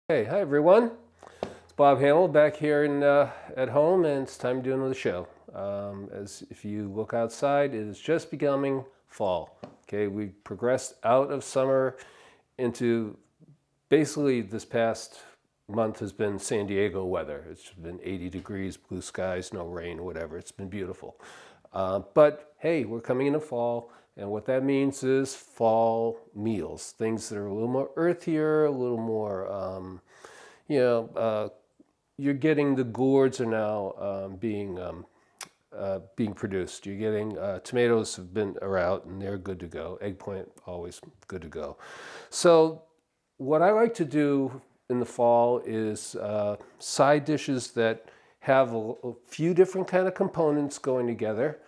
Hey, hi everyone. It's Bob Hamel back here at home, and it's time to do another show. As if you look outside, it is just becoming fall. Okay, we progressed out of summer into basically this past month has been San Diego weather. It's been 80 degrees, blue skies, no rain, whatever. It's been beautiful. But hey, we're coming into fall, and what that means is fall meals, things that are a little more earthier, a little more, you know, you're getting the gourds are now being produced. You're getting tomatoes have been are out and they're good to go. Eggplant always good to go. So what I like to do in the fall is side dishes that have a few different kind of components going together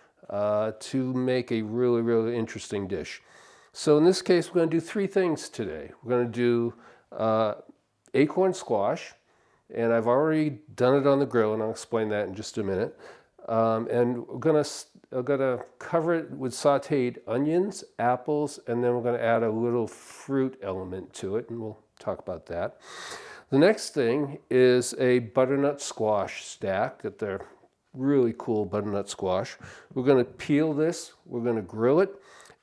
to make a really interesting dish. So in this case, we're going to do three things today. We're going to do acorn squash, and I've already done it on the grill, and I'll explain that in just a minute. And we're gonna cover it with sautéed onions, apples, and then we're gonna add a little fruit element to it, and we'll talk about that. The next thing is a butternut squash stack that they're really cool butternut squash. We're gonna peel this, we're gonna grill it,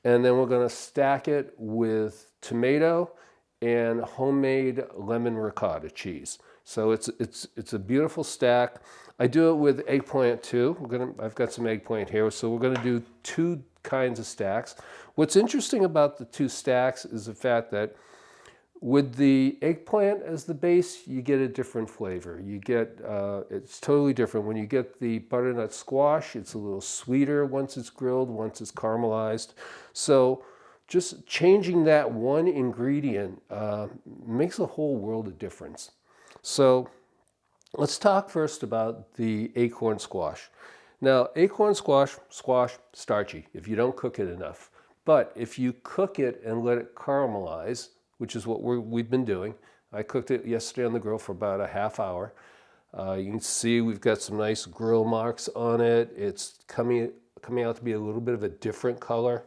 and then we're gonna stack it with tomato and homemade lemon ricotta cheese. So it's a beautiful stack. I do it with eggplant too. I've got some eggplant here, so we're gonna do two kinds of stacks. What's interesting about the two stacks is the fact that with the eggplant as the base, you get a different flavor. You get it's totally different. When you get the butternut squash, it's a little sweeter once it's grilled, once it's caramelized. So just changing that one ingredient makes a whole world of difference. So let's talk first about the acorn squash. Now, acorn squash, starchy if you don't cook it enough. But if you cook it and let it caramelize, which is what we've been doing. I cooked it yesterday on the grill for about a half hour. You can see we've got some nice grill marks on it. It's coming out to be a little bit of a different color,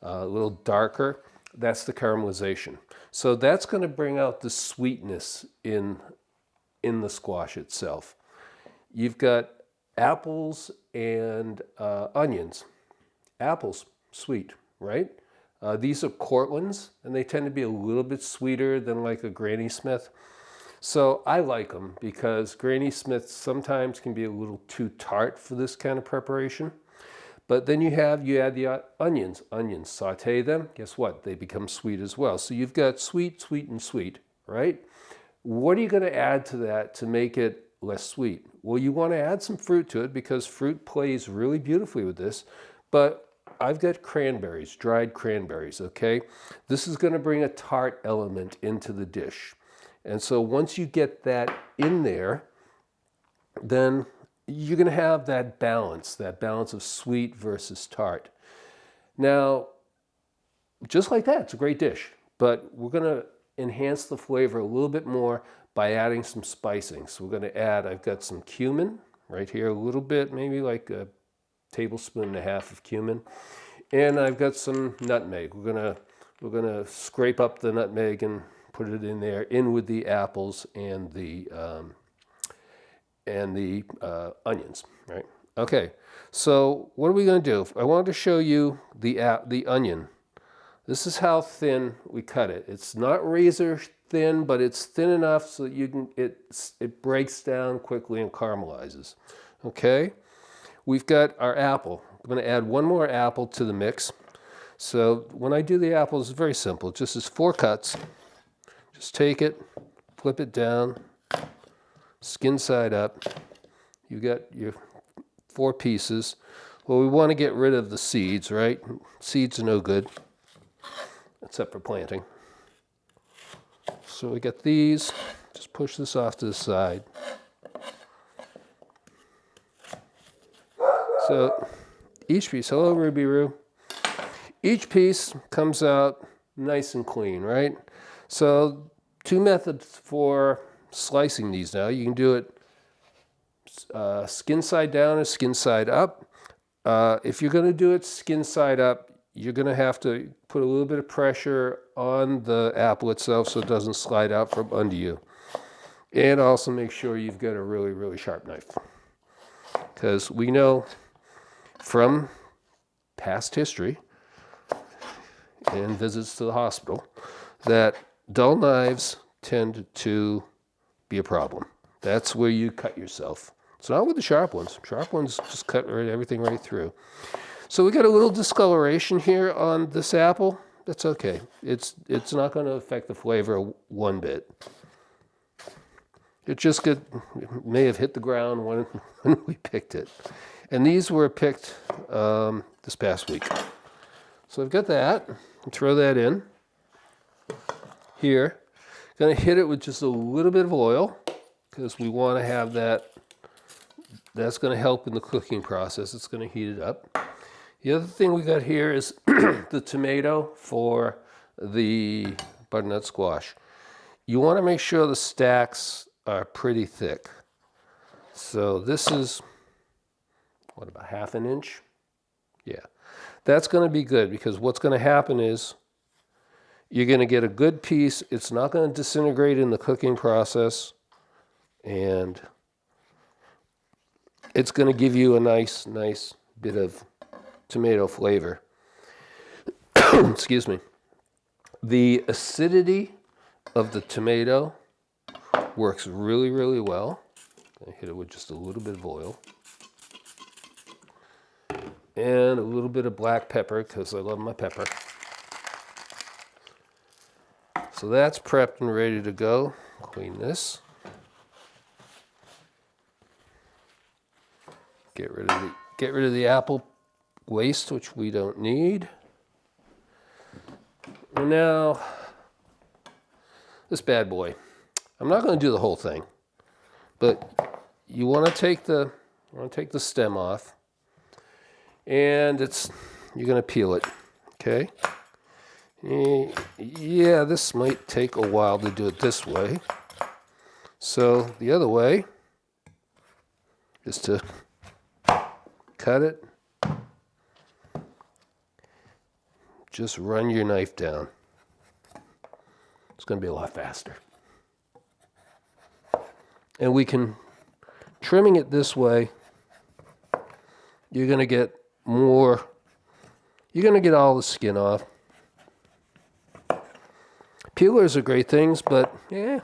a little darker. That's the caramelization. So that's going to bring out the sweetness in the squash itself. You've got apples and onions. Apples, sweet, right? These are Cortlands, and they tend to be a little bit sweeter than like a Granny Smith. So I like them because Granny Smith sometimes can be a little too tart for this kind of preparation. But then you add the onions, saute them. Guess what? They become sweet as well. So you've got sweet, sweet, and sweet, right? What are you going to add to that to make it less sweet? Well, you want to add some fruit to it because fruit plays really beautifully with this. But I've got cranberries, dried cranberries, okay? This is going to bring a tart element into the dish. And so once you get that in there, then you're going to have that balance of sweet versus tart. Now, just like that, it's a great dish. But we're going to enhance the flavor a little bit more by adding some spicing. So we're going to add, I've got some cumin right here, a little bit, maybe like a tablespoon and a half of cumin, and I've got some nutmeg. We're gonna scrape up the nutmeg and put it in there, in with the apples and the onions. Right? Okay. So what are we gonna do? I wanted to show you the onion. This is how thin we cut it. It's not razor thin, but it's thin enough so that it breaks down quickly and caramelizes. Okay. We've got our apple. I'm going to add one more apple to the mix. So when I do the apples, it's very simple. It just is 4 cuts. Just take it, flip it down, skin side up. You've got your 4 pieces. Well, we want to get rid of the seeds, right? Seeds are no good, except for planting. So we got these. Just push this off to the side. So each piece, hello Ruby Roo, each piece comes out nice and clean, right? So 2 methods for slicing these now. You can do it skin side down or skin side up. If you're going to do it skin side up, you're going to have to put a little bit of pressure on the apple itself so it doesn't slide out from under you. And also make sure you've got a really, really sharp knife. Because we know from past history and visits to the hospital that dull knives tend to be a problem. That's where you cut yourself. It's not with the sharp ones. Sharp ones just cut everything right through. So we got a little discoloration here on this apple. That's okay. It's not going to affect the flavor one bit. It just may have hit the ground when we picked it. And these were picked this past week. So I've got that. I'll throw that in here. Going to hit it with just a little bit of oil because we want to have that. That's going to help in the cooking process. It's going to heat it up. The other thing we got here is the tomato for the butternut squash. You want to make sure the stacks are pretty thick. So this is, what, about 1/2 inch? Yeah. That's going to be good because what's going to happen is you're going to get a good piece. It's not going to disintegrate in the cooking process. And it's going to give you a nice bit of tomato flavor. Excuse me. The acidity of the tomato works really, really well. I'm going to hit it with just a little bit of oil. And a little bit of black pepper because I love my pepper. So that's prepped and ready to go. Clean this. Get rid of the apple waste, which we don't need. And now, this bad boy. I'm not going to do the whole thing, but you want to take the stem off, and you're going to peel it. Okay. Yeah, this might take a while to do it this way. So the other way is to cut it. Just run your knife down. It's going to be a lot faster. And we can, trimming it this way, you're going to get more, you're going to get all the skin off. Peelers are great things, but yeah,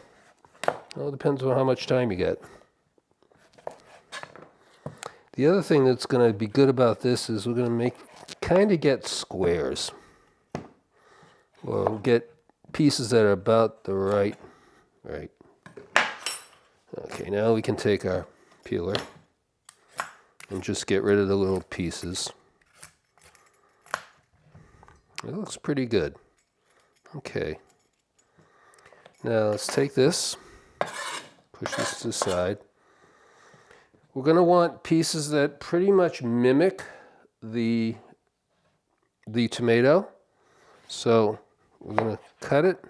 well, it depends on how much time you get. The other thing that's going to be good about this is we're going to kind of get squares. We'll get pieces that are about the right. Okay, now we can take our peeler and just get rid of the little pieces. It looks pretty good. Okay. Now let's take this, push this to the side. We're going to want pieces that pretty much mimic the tomato. So we're going to cut it.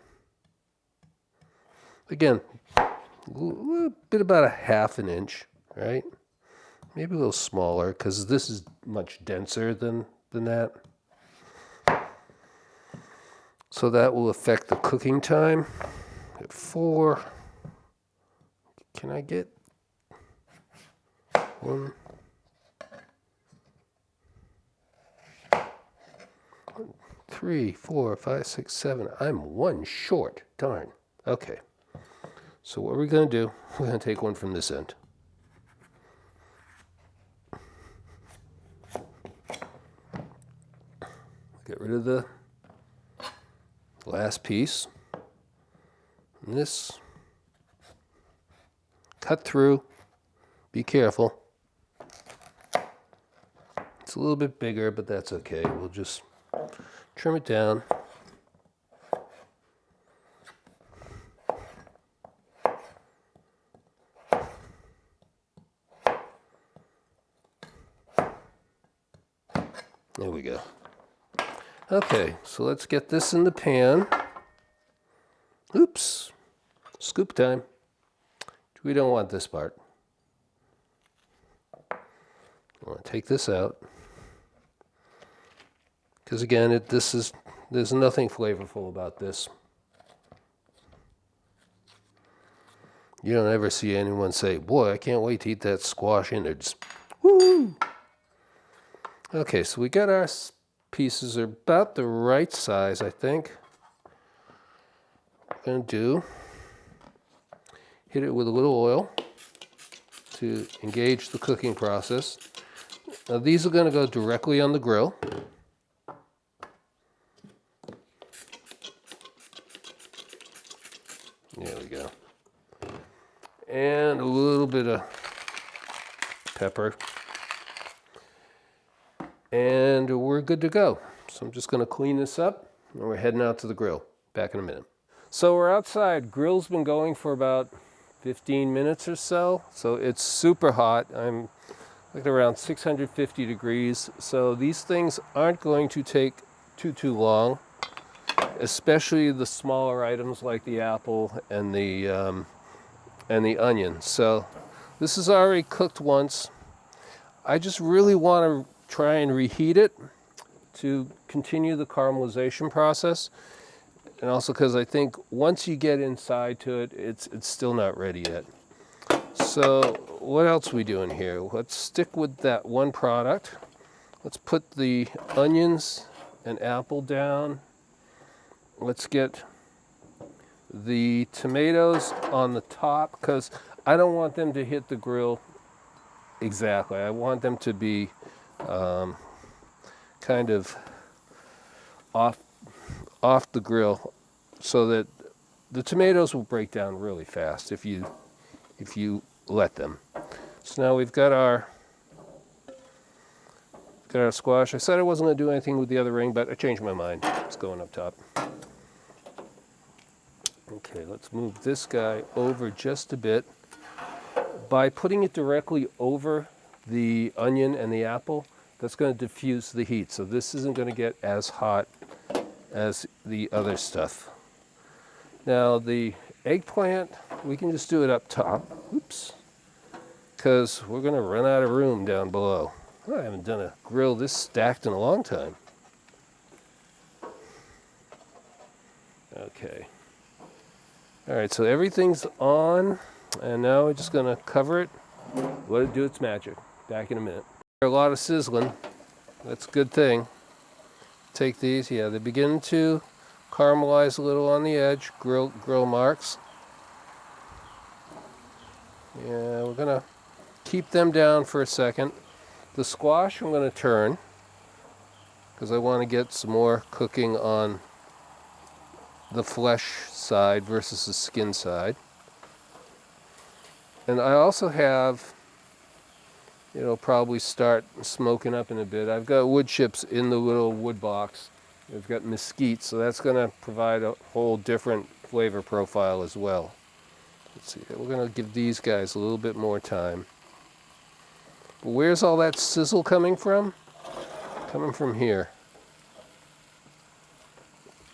Again, a little bit about 1/2 inch, right? Maybe a little smaller because this is much denser than that. So that will affect the cooking time. At 4, can I get 1? 3, 4, 5, 6, 7. I'm 1 short. Darn. Okay. So what we're going to do, we're going to take one from this end. Get rid of the last piece. And this, cut through. Be careful. It's a little bit bigger, but that's okay. We'll just trim it down. There we go. Okay, so let's get this in the pan. Oops, scoop time. We don't want this part. I want to take this out. Because again, there's nothing flavorful about this. You don't ever see anyone say, boy, I can't wait to eat that squash innards. Woo! Okay, so we got our pieces are about the right size, I think. What we're going to do, hit it with a little oil to engage the cooking process. Now these are going to go directly on the grill. There we go. And a little bit of pepper. And we're good to go. So I'm just going to clean this up and we're heading out to the grill. Back in a minute. So we're outside. Grill's been going for about 15 minutes or so. So it's super hot. I'm like around 650 degrees. So these things aren't going to take too long, especially the smaller items like the apple and the onion. So this is already cooked once. I just really want to try and reheat it to continue the caramelization process. And also because I think once you get inside to it, it's still not ready yet. So what else are we doing here? Let's stick with that one product. Let's put the onions and apple down. Let's get the tomatoes on the top because I don't want them to hit the grill exactly. I want them to be kind of off the grill so that the tomatoes will break down really fast if you let them. So now we've got our squash. I said I wasn't going to do anything with the other ring, but I changed my mind. It's going up top. Okay, let's move this guy over just a bit. By putting it directly over the onion and the apple, that's going to diffuse the heat. So this isn't going to get as hot as the other stuff. Now the eggplant, we can just do it up top. Oops. Because we're going to run out of room down below. I haven't done a grill this stacked in a long time. Okay. All right, so everything's on, and now we're just going to cover it, let it do its magic. Back in a minute. A lot of sizzling. That's a good thing. Take these, yeah, they begin to caramelize a little on the edge, grill marks. Yeah, we're going to keep them down for a second. The squash I'm going to turn because I want to get some more cooking on the flesh side versus the skin side. And I also have, probably start smoking up in a bit. I've got wood chips in the little wood box. I've got mesquite, so that's going to provide a whole different flavor profile as well. Let's see, we're going to give these guys a little bit more time. But where's all that sizzle coming from? Coming from here.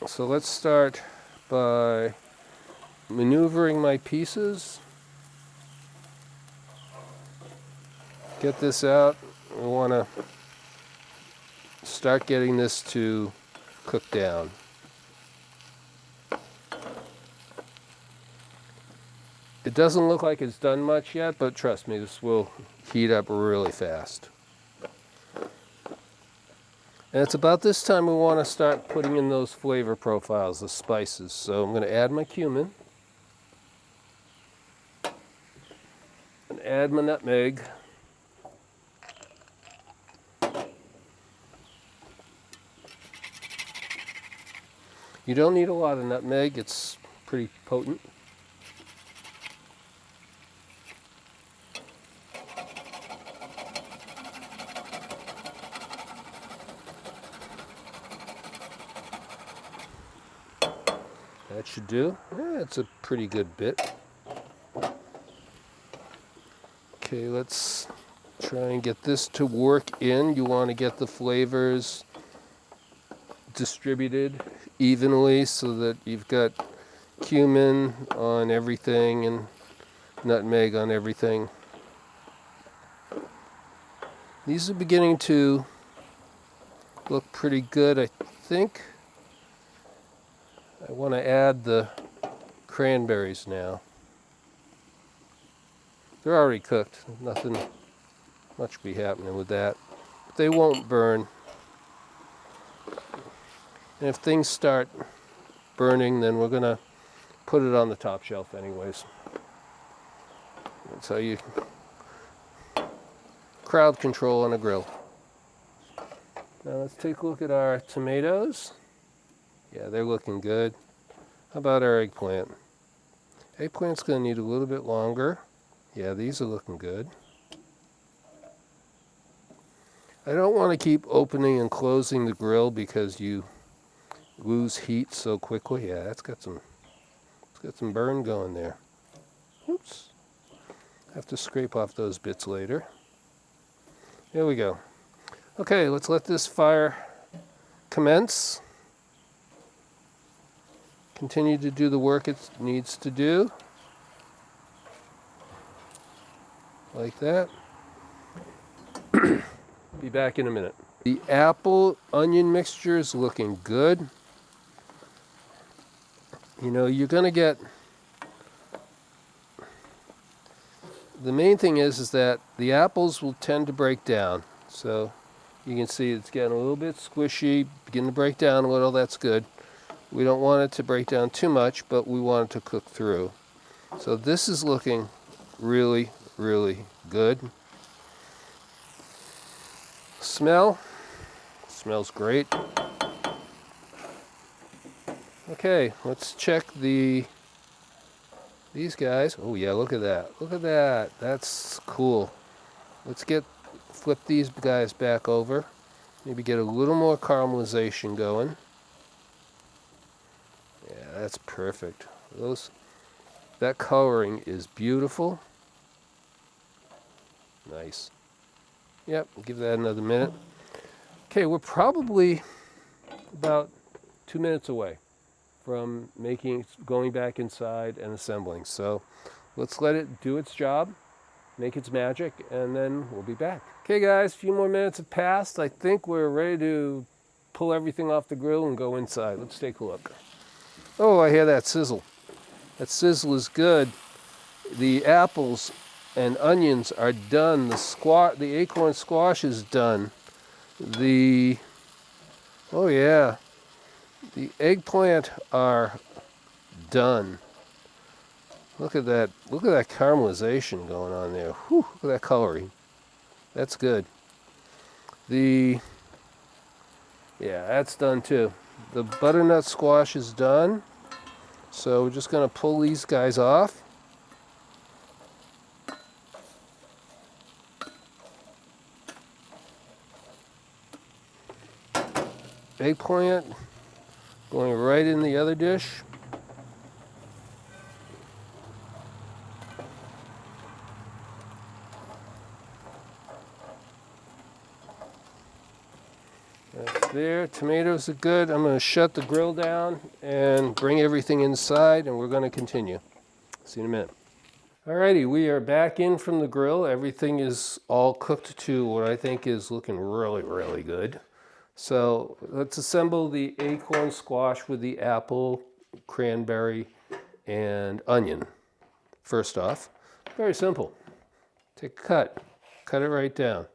So let's start by maneuvering my pieces. Get this out. We want to start getting this to cook down. It doesn't look like it's done much yet, but trust me, this will heat up really fast. And it's about this time we want to start putting in those flavor profiles, the spices. So I'm going to add my cumin and add my nutmeg. You don't need a lot of nutmeg, it's pretty potent. That should do. Yeah, it's a pretty good bit. Okay, let's try and get this to work in. You want to get the flavors distributed evenly so that you've got cumin on everything and nutmeg on everything. These are beginning to look pretty good, I think. I want to add the cranberries now. They're already cooked. Nothing much be happening with that. But they won't burn. And if things start burning, then we're going to put it on the top shelf anyways. That's how you crowd control on a grill. Now let's take a look at our tomatoes. Yeah, they're looking good. How about our eggplant? Eggplant's going to need a little bit longer. Yeah, these are looking good. I don't want to keep opening and closing the grill because you lose heat so quickly. Yeah, it's got some burn going there. Oops. Have to scrape off those bits later. There we go. Okay, let's let this fire commence. Continue to do the work it needs to do. Like that. Be back in a minute. The apple onion mixture is looking good. You know, you're going to get... The main thing is that the apples will tend to break down. So you can see it's getting a little bit squishy, beginning to break down a little. That's good. We don't want it to break down too much, but we want it to cook through. So this is looking really, really good. Smell? Smells great. Okay, let's check these guys. Oh yeah, look at that. Look at that. That's cool. Let's flip these guys back over. Maybe get a little more caramelization going. Yeah, that's perfect. That coloring is beautiful. Nice. Yep, give that another minute. Okay, we're probably about 2 minutes away from going back inside and assembling. So let's let it do its job, make its magic, and then we'll be back. Okay guys, a few more minutes have passed. I think we're ready to pull everything off the grill and go inside. Let's take a look. Oh, I hear that sizzle. That sizzle is good. The apples and onions are done. The acorn squash is done. Oh yeah, the eggplant are done. Look at that caramelization going on there. Whew, look at that coloring. That's good. Yeah, that's done too. The butternut squash is done. So we're just going to pull these guys off. Eggplant going right in the other dish. That's there. Tomatoes are good. I'm going to shut the grill down and bring everything inside, and we're going to continue. See you in a minute. Alrighty, we are back in from the grill. Everything is all cooked to what I think is looking really, really good. So let's assemble the acorn squash with the apple, cranberry, and onion. First off, very simple. Take a cut it right down.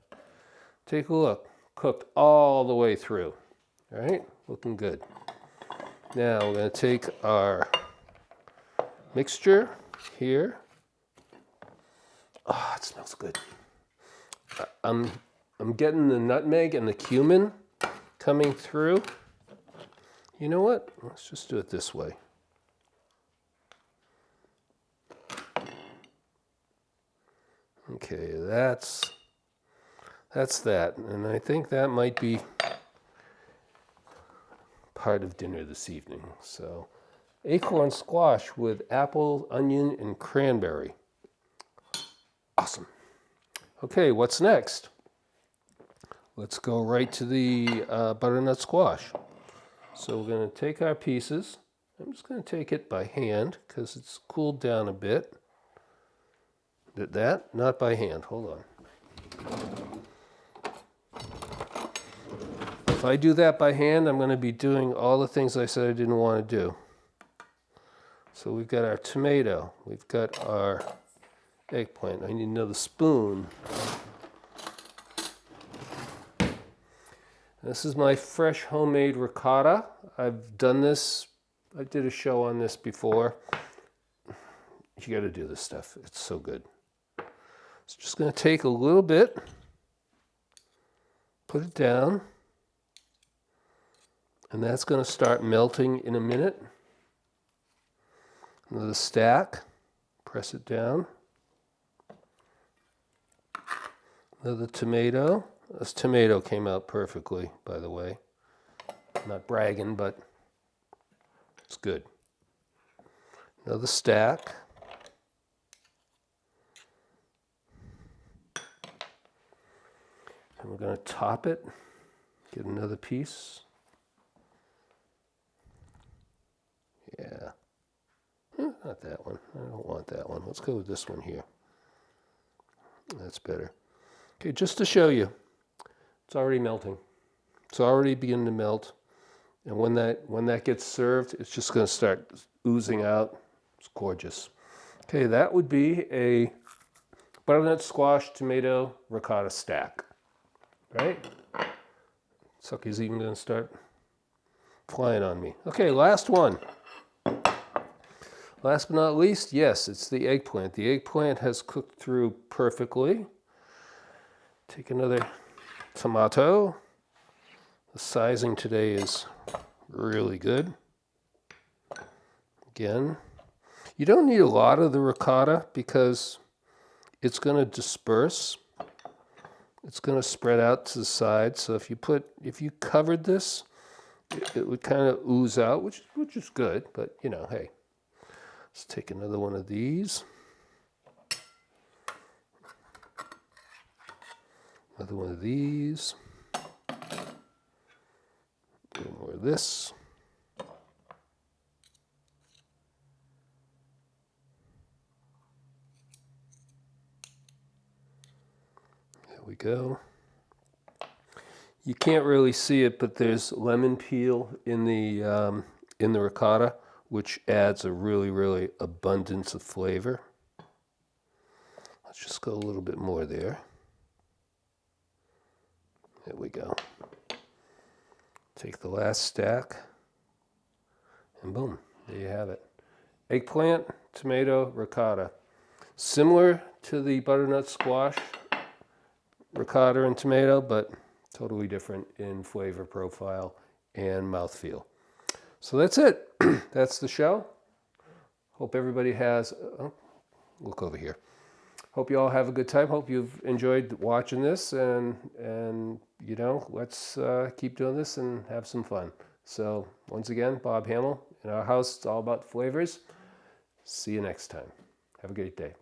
Take a look, cooked all the way through. All right, looking good. Now we're going to take our mixture here. Oh, it smells good. I'm getting the nutmeg and the cumin coming through. You know what? Let's just do it this way. Okay, that's that. And I think that might be part of dinner this evening. So, acorn squash with apple, onion, and cranberry. Awesome. Okay, what's next? Let's go right to the butternut squash. So we're going to take our pieces. I'm just going to take it by hand because it's cooled down a bit. Did that? Not by hand. Hold on. If I do that by hand, I'm going to be doing all the things I said I didn't want to do. So we've got our tomato. We've got our eggplant. I need another spoon. This is my fresh homemade ricotta. I've done this. I did a show on this before. You got to do this stuff. It's so good. It's just going to take a little bit, put it down, and that's going to start melting in a minute. Another stack, press it down. Another tomato. This tomato came out perfectly, by the way. I'm not bragging, but it's good. Another stack. And we're going to top it, get another piece. Yeah. Not that one. I don't want that one. Let's go with this one here. That's better. Okay, just to show you, it's already melting. It's already beginning to melt. And when that gets served, it's just going to start oozing out. It's gorgeous. Okay, that would be a butternut squash tomato ricotta stack. Right? Sucky's even going to start flying on me. Okay, last one. Last but not least, yes, it's the eggplant. The eggplant has cooked through perfectly. Take another tomato. The sizing today is really good. Again, you don't need a lot of the ricotta because it's going to disperse. It's going to spread out to the side. So if you covered this, it would kind of ooze out, which is good. But you know, hey, let's take another one of these. Another one of these. A little more of this. There we go. You can't really see it, but there's lemon peel in the ricotta, which adds a really abundance of flavor. Let's just go a little bit more there. There we go. Take the last stack, and boom, there you have it. Eggplant, tomato, ricotta. Similar to the butternut squash, ricotta and tomato, but totally different in flavor profile and mouthfeel. So that's it. That's the show. Hope everybody has, look over here. Hope you all have a good time. Hope you've enjoyed watching this, and you know, let's keep doing this and have some fun. So once again, Bob Hamel. In our house, it's all about flavors. See you next time. Have a great day.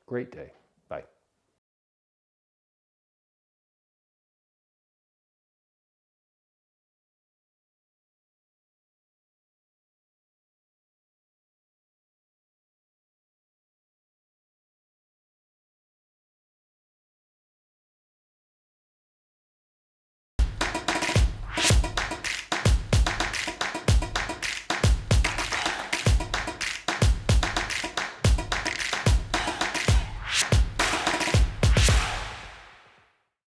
Great day.